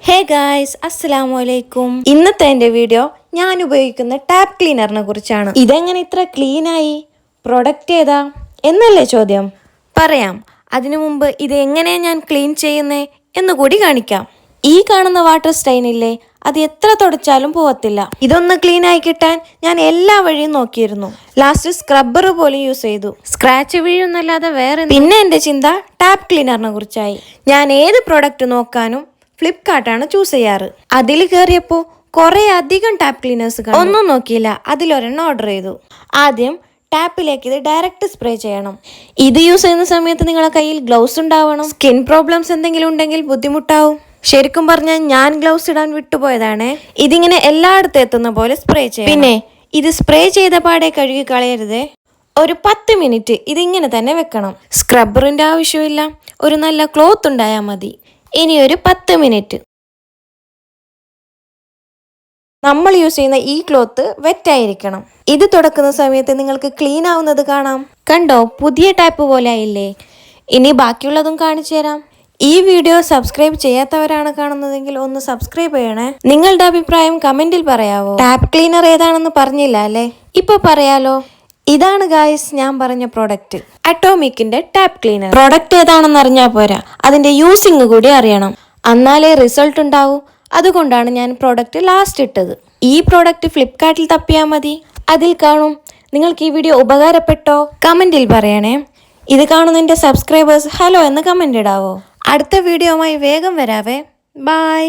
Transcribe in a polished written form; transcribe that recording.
Hey guys, അസ്സലാമലൈക്കും. ഇന്നത്തെ എൻ്റെ വീഡിയോ ഞാൻ ഉപയോഗിക്കുന്ന ടാപ്പ് ക്ലീനറിനെ കുറിച്ചാണ്. ഇതെങ്ങനെ ഇത്ര ക്ലീനായി? പ്രൊഡക്റ്റ് ഏതാ എന്നല്ലേ ചോദ്യം? പറയാം. അതിനു മുമ്പ് ഇത് എങ്ങനെയാണ് ഞാൻ ക്ലീൻ ചെയ്യുന്നേ എന്നുകൂടി കാണിക്കാം. ഈ കാണുന്ന വാട്ടർ സ്റ്റൈൻ ഇല്ലേ, അത് എത്ര തുടച്ചാലും പോവത്തില്ല. ഇതൊന്ന് ക്ലീൻ ആയി കിട്ടാൻ ഞാൻ എല്ലാ വഴിയും നോക്കിയിരുന്നു. ലാസ്റ്റ് സ്ക്രബ്ബർ പോലും യൂസ് ചെയ്തു. സ്ക്രാച്ച് വീഴുന്നല്ലാതെ വേറെ. പിന്നെ എൻ്റെ ചിന്ത ടാപ്പ് ക്ലീനറിനെ കുറിച്ചായി. ഞാൻ ഏത് പ്രൊഡക്റ്റ് നോക്കാനും ഫ്ലിപ്കാർട്ടാണ് ചൂസ് ചെയ്യാറ്. അതിൽ കയറിയപ്പോൾ കുറെ അധികം ടാപ്പ് ക്ലീനേഴ്സ് കാണും. ഒന്നും നോക്കിയില്ല, അതിലൊരെണ്ണം ഓർഡർ ചെയ്തു. ആദ്യം ടാപ്പിലേക്ക് ഇത് ഡയറക്റ്റ് സ്പ്രേ ചെയ്യണം. ഇത് യൂസ് ചെയ്യുന്ന സമയത്ത് നിങ്ങളുടെ കയ്യിൽ ഗ്ലൗസ് ഉണ്ടാവണം. സ്കിൻ പ്രോബ്ലംസ് എന്തെങ്കിലും ഉണ്ടെങ്കിൽ ബുദ്ധിമുട്ടാവും. ശരിക്കും പറഞ്ഞാൽ ഞാൻ ഗ്ലൗസ് ഇടാൻ വിട്ടുപോയതാണ്. ഇതിങ്ങനെ എല്ലായിടത്തും എത്തുന്ന പോലെ സ്പ്രേ ചെയ്യണം. പിന്നെ ഇത് സ്പ്രേ ചെയ്ത പാടെ കഴുകി കളയരുതേ. ഒരു 10 മിനിറ്റ് ഇതിങ്ങനെ തന്നെ വെക്കണം. സ്ക്രബ്ബറിന്റെ ആവശ്യമില്ല, ഒരു നല്ല ക്ലോത്ത് ഉണ്ടായാൽ മതി. ഇനി ഒരു 10 മിനിറ്റ് നമ്മൾ യൂസ് ചെയ്യുന്ന ഈ ക്ലോത്ത് വെറ്റായിരിക്കണം. ഇത് തുടക്കുന്ന സമയത്ത് നിങ്ങൾക്ക് ക്ലീൻ ആവുന്നത് കാണാം. കണ്ടോ, പുതിയ ടാപ്പ് പോലെ ആയില്ലേ? ഇനി ബാക്കിയുള്ളതും കാണിച്ചു തരാം. ഈ വീഡിയോ സബ്സ്ക്രൈബ് ചെയ്യാത്തവരാണ് കാണുന്നതെങ്കിൽ ഒന്ന് സബ്സ്ക്രൈബ് ചെയ്യണേ. നിങ്ങളുടെ അഭിപ്രായം കമന്റിൽ പറയാവോ? ടാപ്പ് ക്ലീനർ ഏതാണെന്ന് പറഞ്ഞില്ല അല്ലേ? ഇപ്പൊ പറയാലോ. ഇതാണ് ഗായ്സ് ഞാൻ പറഞ്ഞ പ്രോഡക്റ്റ്, അറ്റോമിക്കിന്റെ ടാപ്പ് ക്ലീനർ. പ്രോഡക്റ്റ് ഏതാണെന്ന് അറിഞ്ഞാൽ പോരാ, അതിന്റെ യൂസിങ് കൂടി അറിയണം. എന്നാലേ റിസൾട്ട് ഉണ്ടാവൂ. അതുകൊണ്ടാണ് ഞാൻ പ്രോഡക്റ്റ് ലാസ്റ്റ് ഇട്ടത്. ഈ പ്രോഡക്റ്റ് ഫ്ലിപ്കാർട്ടിൽ തപ്പിയാൽ മതി, അതിൽ കാണും. നിങ്ങൾക്ക് ഈ വീഡിയോ ഉപകാരപ്പെട്ടോ? കമന്റിൽ പറയണേ. ഇത് കാണുന്ന എൻ്റെ സബ്സ്ക്രൈബേഴ്സ് ഹലോ എന്ന് കമന്റ് ഇടാവോ? അടുത്ത വീഡിയോയുമായി വേഗം വരാവേ. ബൈ.